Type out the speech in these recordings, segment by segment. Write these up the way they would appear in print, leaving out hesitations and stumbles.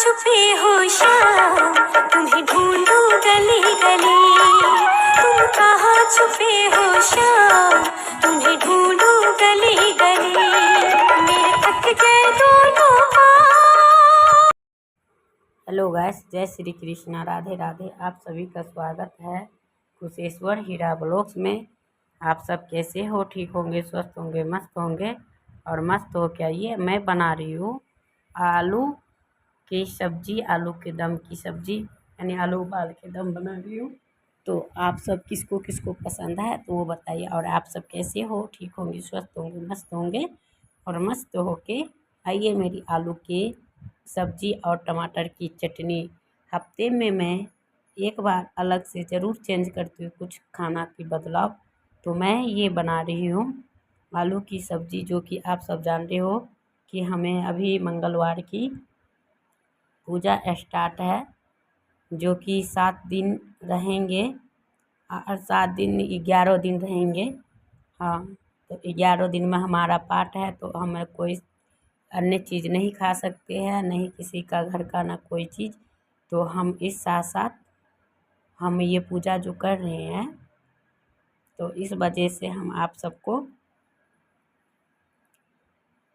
छुपे हो श्याम, तुम्हें ढूंढूं गली गली। तुम कहाँ छुपे हो श्याम, तुम्हें ढूंढूं गली गली। मेरे थक गए दोनों पाँव। हेलो गाइस, जय श्री कृष्णा, राधे राधे। आप सभी का स्वागत है कुशेश्वर हीरा ब्लॉग्स में। आप सब कैसे हो? ठीक होंगे, स्वस्थ होंगे, मस्त होंगे। और मस्त हो क्या, ये मैं बना रही हूँ आलू की सब्जी, आलू के दम की सब्जी, यानी आलू उबाल के दम बना रही हूँ। तो आप सब किसको किसको पसंद है तो वो बताइए। और आप सब कैसे हो? ठीक होंगे, स्वस्थ होंगे, मस्त होंगे और मस्त होके आइए मेरी आलू की सब्जी और टमाटर की चटनी। हफ्ते में मैं एक बार अलग से ज़रूर चेंज करती हूँ कुछ खाना की बदलाव। तो मैं ये बना रही हूँ आलू की सब्जी, जो कि आप सब जानते हो कि हमें अभी मंगलवार की पूजा स्टार्ट है, जो कि 7 दिन रहेंगे और 7 दिन 11 दिन रहेंगे। हाँ, तो 11 दिन में हमारा पाठ है, तो हमें कोई अन्य चीज़ नहीं खा सकते हैं, नहीं किसी का घर का ना कोई चीज़। तो हम इस साथ साथ हम ये पूजा जो कर रहे हैं, तो इस वजह से हम आप सबको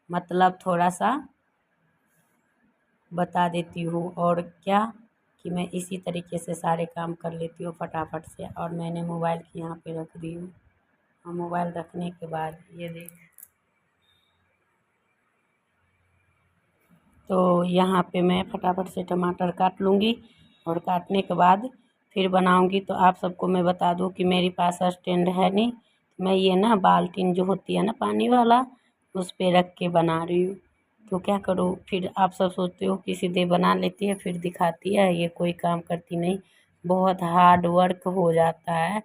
मतलब थोड़ा सा बता देती हूँ। और क्या कि मैं इसी तरीके से सारे काम कर लेती हूँ फटाफट से। और मैंने मोबाइल की यहाँ पे रख दी हूँ, और मोबाइल रखने के बाद ये देख, तो यहाँ पे मैं फटाफट से टमाटर काट लूँगी। और काटने के बाद फिर बनाऊँगी। तो आप सबको मैं बता दूँ कि मेरे पास स्टैंड है नहीं, मैं ये ना बाल्टी जो होती है ना पानी वाला, उस पे रख के बना रही हूँ। तो क्या करूँ, फिर आप सब सोचते हो कि सीधे बना लेती है फिर दिखाती है, ये कोई काम करती नहीं, बहुत हार्ड वर्क हो जाता है।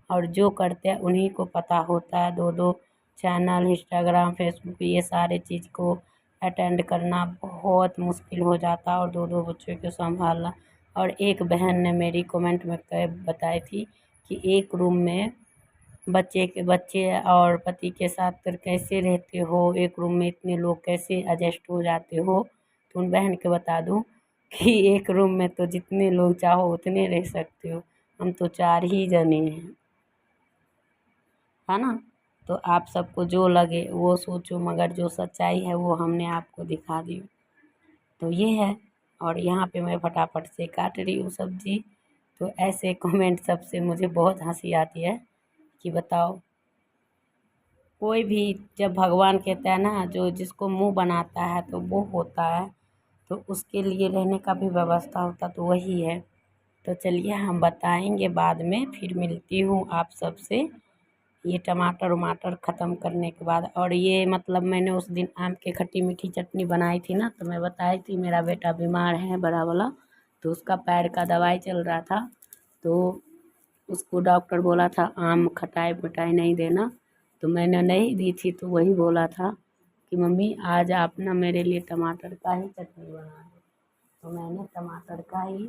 और जो करते हैं उन्हीं को पता होता है। 2 चैनल, इंस्टाग्राम, फेसबुक, ये सारे चीज़ को अटेंड करना बहुत मुश्किल हो जाता, और 2 बच्चों को संभालना। और एक बहन ने मेरी कमेंट में बताई थी कि एक रूम में बच्चे और पति के साथ फिर कैसे रहते हो, एक रूम में इतने लोग कैसे एडजस्ट हो जाते हो। तो उन बहन के बता दूं कि एक रूम में तो जितने लोग चाहो उतने रह सकते हो, हम तो 4 ही जने हैं, है ना। तो आप सबको जो लगे वो सोचो, मगर जो सच्चाई है वो हमने आपको दिखा दी। तो ये है। और यहाँ पे मैं फटाफट से काट रही हूँ सब्जी। तो ऐसे कमेंट सबसे मुझे बहुत हंसी आती है कि बताओ, कोई भी जब भगवान कहता है ना, जो जिसको मुंह बनाता है तो वो होता है, तो उसके लिए रहने का भी व्यवस्था होता, तो वही है। तो चलिए हम बताएंगे बाद में, फिर मिलती हूँ आप सबसे ये टमाटर वमाटर ख़त्म करने के बाद। और ये मतलब मैंने उस दिन आम की खट्टी मीठी चटनी बनाई थी ना, तो मैं बताई थी मेरा बेटा बीमार है बड़ा वाला, तो उसका पैर का दवाई चल रहा था। तो उसको डॉक्टर बोला था आम खटाई मिठाई नहीं देना, तो मैंने नहीं दी थी। तो वही बोला था कि मम्मी आज आप ना मेरे लिए टमाटर का ही चटनी बना दो। तो मैंने टमाटर का ही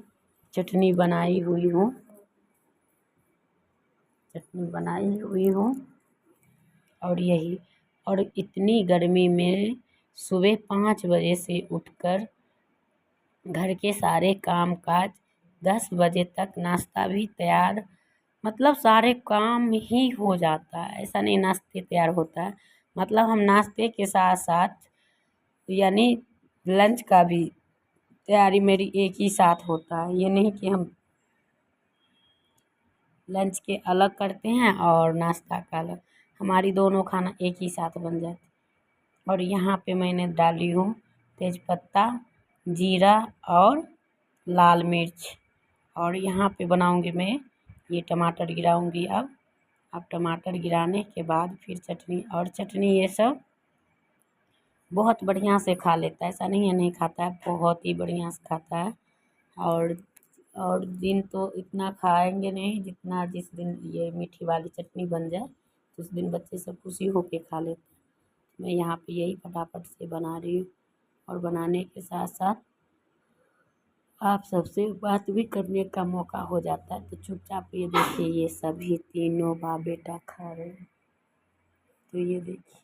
चटनी बनाई हुई हूँ, और यही। और इतनी गर्मी में सुबह 5 बजे से उठकर घर के सारे काम काज, 10 बजे तक नाश्ता भी तैयार, मतलब सारे काम ही हो जाता है। ऐसा नहीं नाश्ते तैयार होता है, मतलब हम नाश्ते के साथ साथ यानी लंच का भी तैयारी मेरी एक ही साथ होता है। ये नहीं कि हम लंच के अलग करते हैं और नाश्ता का अलग, हमारी दोनों खाना एक ही साथ बन जाती। और यहाँ पे मैंने डाली हूँ तेज़पत्ता, जीरा और लाल मिर्च। और यहाँ पे बनाऊँगी मैं ये टमाटर गिराऊँगी अब टमाटर गिराने के बाद फिर चटनी। और चटनी ये सब बहुत बढ़िया से खा लेता है, ऐसा नहीं है नहीं खाता है, बहुत ही बढ़िया से खाता है। और और दिन तो इतना खाएंगे नहीं जितना जिस दिन ये मीठी वाली चटनी बन जाए, तो उस दिन बच्चे सब खुशी होके खा लेते हैं। मैं यहाँ पे यही फटाफट से बना रही हूँ, और बनाने के साथ साथ आप सबसे बात भी करने का मौका हो जाता है। तो चुपचाप ये देखिए, ये सभी तीनों बाप बेटा खा रहे हैं। तो ये देखिए,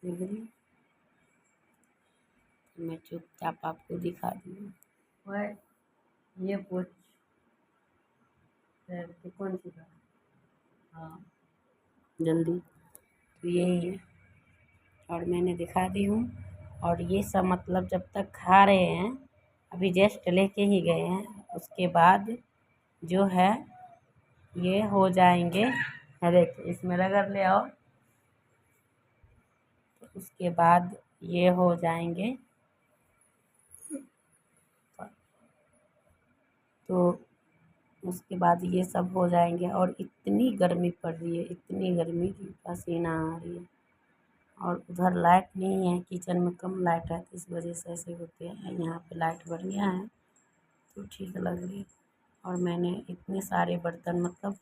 देख रही हैं? मैं चुपचाप आपको दिखा दी हूँ। वह ये पूछ तो कौन सी बात? हाँ जल्दी, तो यही है और मैंने दिखा दी हूँ। और ये सब मतलब जब तक खा रहे हैं, अभी जस्ट लेके ही गए हैं, उसके बाद जो है ये हो जाएंगे। देखिए इसमें रगड़ ले आओ, उसके बाद ये हो जाएंगे। तो उसके बाद ये सब हो जाएंगे और इतनी गर्मी पड़ रही है, इतनी गर्मी की पसीना आ रही है। और उधर लाइट नहीं है, किचन में कम लाइट है, तो इस वजह से ऐसे होते हैं। यहाँ पे लाइट बढ़िया है तो ठीक लग रही है। और मैंने इतने सारे बर्तन, मतलब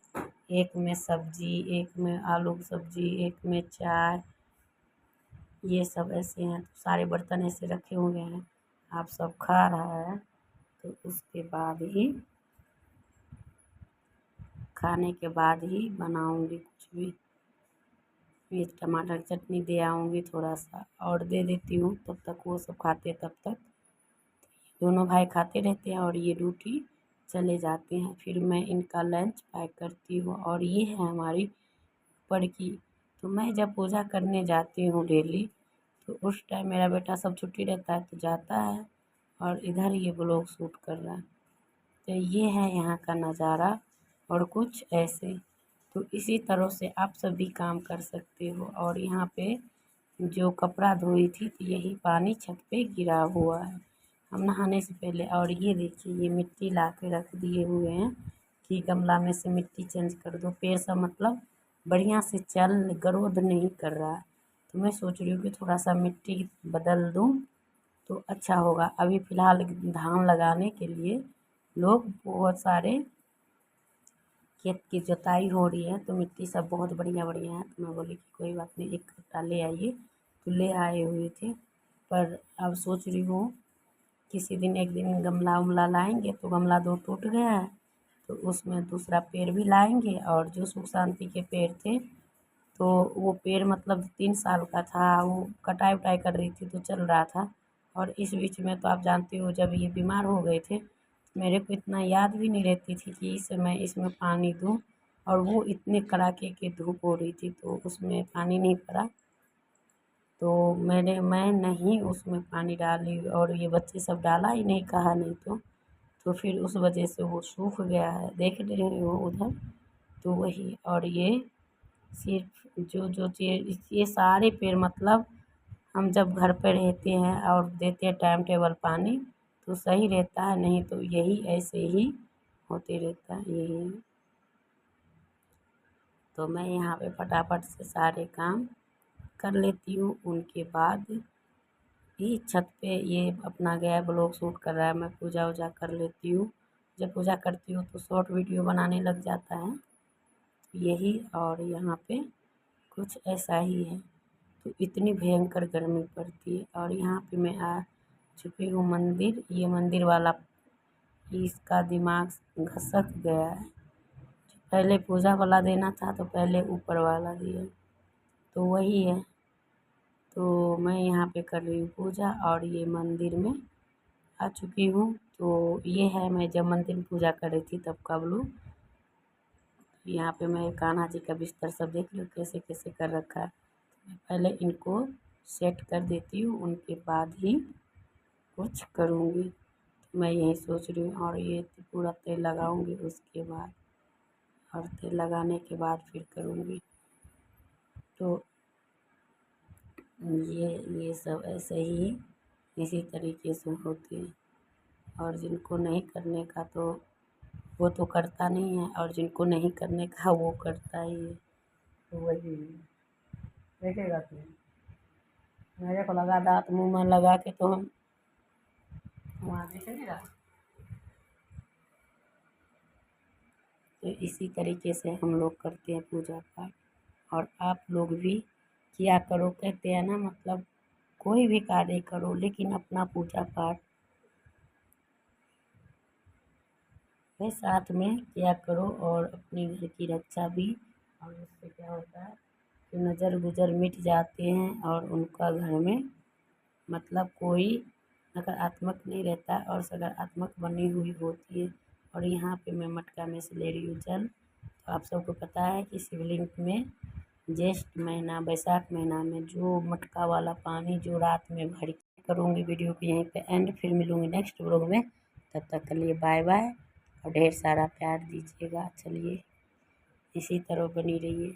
एक में सब्जी, एक में आलू की सब्जी, एक में चाय, ये सब ऐसे हैं। तो सारे बर्तन ऐसे रखे हुए हैं, आप सब खा रहा है तो उसके बाद ही, खाने के बाद ही बनाऊंगी कुछ भी। मिर्च टमाटर की चटनी दे आऊँगी, थोड़ा सा और दे देती हूँ, तब तक वो सब खाते, तब तक दोनों भाई खाते रहते हैं और ये ड्यूटी चले जाते हैं। फिर मैं इनका लंच पैक करती हूँ। और ये है हमारी ऊपर की। तो मैं जब पूजा करने जाती हूँ डेली, तो उस टाइम मेरा बेटा सब छुट्टी रहता है तो जाता है, और इधर ये ब्लॉग शूट कर रहा है। तो ये है यहाँ का नज़ारा और कुछ ऐसे। तो इसी तरह से आप सब भी काम कर सकते हो। और यहाँ पे जो कपड़ा धोई थी तो यही पानी छत पे गिरा हुआ है हम नहाने से पहले। और ये देखिए ये मिट्टी ला के रख दिए हुए हैं कि गमला में से मिट्टी चेंज कर दो। पेड़ सब मतलब बढ़िया से चल ग्रोथ नहीं कर रहा है, तो मैं सोच रही हूँ कि थोड़ा सा मिट्टी बदल दूँ तो अच्छा होगा। अभी फ़िलहाल धान लगाने के लिए लोग बहुत सारे खेत की जुताई हो रही है, तो मिट्टी सब बहुत बढ़िया बढ़िया है। तो मैं बोली कि कोई बात नहीं, एक कट्टा ले आइए, तो ले आए हुए थे। पर अब सोच रही हूँ किसी दिन एक दिन गमला उमला लाएंगे, तो गमला दो टूट गया है तो उसमें दूसरा पेड़ भी लाएंगे। और जो सुख शांति के पेड़ थे, तो वो पेड़ मतलब 3 साल का था, वो कटाई उटाई कर रही थी तो चल रहा था। और इस बीच में तो आप जानते हो जब ये बीमार हो गए थे, मेरे को इतना याद भी नहीं रहती थी कि मैं इसमें पानी दूँ। और वो इतने कड़ाके की धूप हो रही थी तो उसमें पानी नहीं पड़ा, तो मैं नहीं उसमें पानी डाली। और ये बच्चे सब डाला ही नहीं, कहा नहीं तो फिर उस वजह से वो सूख गया है, देख रहे हो उधर। तो वही, और ये सिर्फ जो चीज़, ये सारे पेड़ मतलब हम जब घर पे रहते हैं और देते हैं टाइम टेबल पानी तो सही रहता है, नहीं तो यही ऐसे ही होते रहता है यही। तो मैं यहाँ पे फटाफट से सारे काम कर लेती हूँ। उनके बाद ही छत पे ये अपना गया ब्लॉग शूट कर रहा है, मैं पूजा वूजा कर लेती हूँ। जब पूजा करती हूँ तो शॉर्ट वीडियो बनाने लग जाता है यही। और यहाँ पे कुछ ऐसा ही है। तो इतनी भयंकर गर्मी पड़ती है। और यहाँ पे मैं आ चुकी हूँ मंदिर। ये मंदिर वाला इसका दिमाग घसक गया है। पहले पूजा वाला देना था तो पहले ऊपर वाला दिया, तो वही है। तो मैं यहाँ पे कर रही हूँ पूजा और ये मंदिर में आ चुकी हूँ। तो ये है मैं जब मंदिर में पूजा कर रही थी तब का ब्लॉग। यहाँ पे मैं कान्हा जी का बिस्तर सब देख लो कैसे कैसे कर रखा है। मैं पहले इनको सेट कर देती हूँ, उनके बाद ही कुछ करूँगी। तो मैं यही सोच रही हूँ। और ये पूरा तेल लगाऊँगी उसके बाद, और तेल लगाने के बाद फिर करूँगी। तो ये सब ऐसे ही इसी तरीके से होती है। और जिनको नहीं करने का तो वो तो करता नहीं है, और जिनको नहीं करने का वो करता ही है। तो वही है। देखेगा तू, मेरे को लगा दाँत मुँह में लगा के तो हम वहाँ देखेगा। तो इसी तरीके से हम लोग करते हैं पूजा पाठ। और आप लोग भी किया करो। कहते हैं ना मतलब कोई भी कार्य करो लेकिन अपना पूजा पाठ के साथ में किया करो, और अपने घर की रक्षा भी। और उससे क्या होता है कि नज़र गुज़र मिट जाते हैं और उनका घर में मतलब कोई नकारात्मक नहीं रहता और सकारात्मक बनी हुई होती है। और यहाँ पे मैं मटका में से ले रही हूँ जल। तो आप सबको पता है कि शिवलिंग में ज्येष्ठ महीना बैसाख महीना में जो मटका वाला पानी जो रात में भर करूँगी। वीडियो को यहीं पे एंड, फिर मिलूँगी नेक्स्ट व्लॉग में। तब तक के लिए बाय बाय और ढेर सारा प्यार दीजिएगा। चलिए इसी तरह बनी रहिए।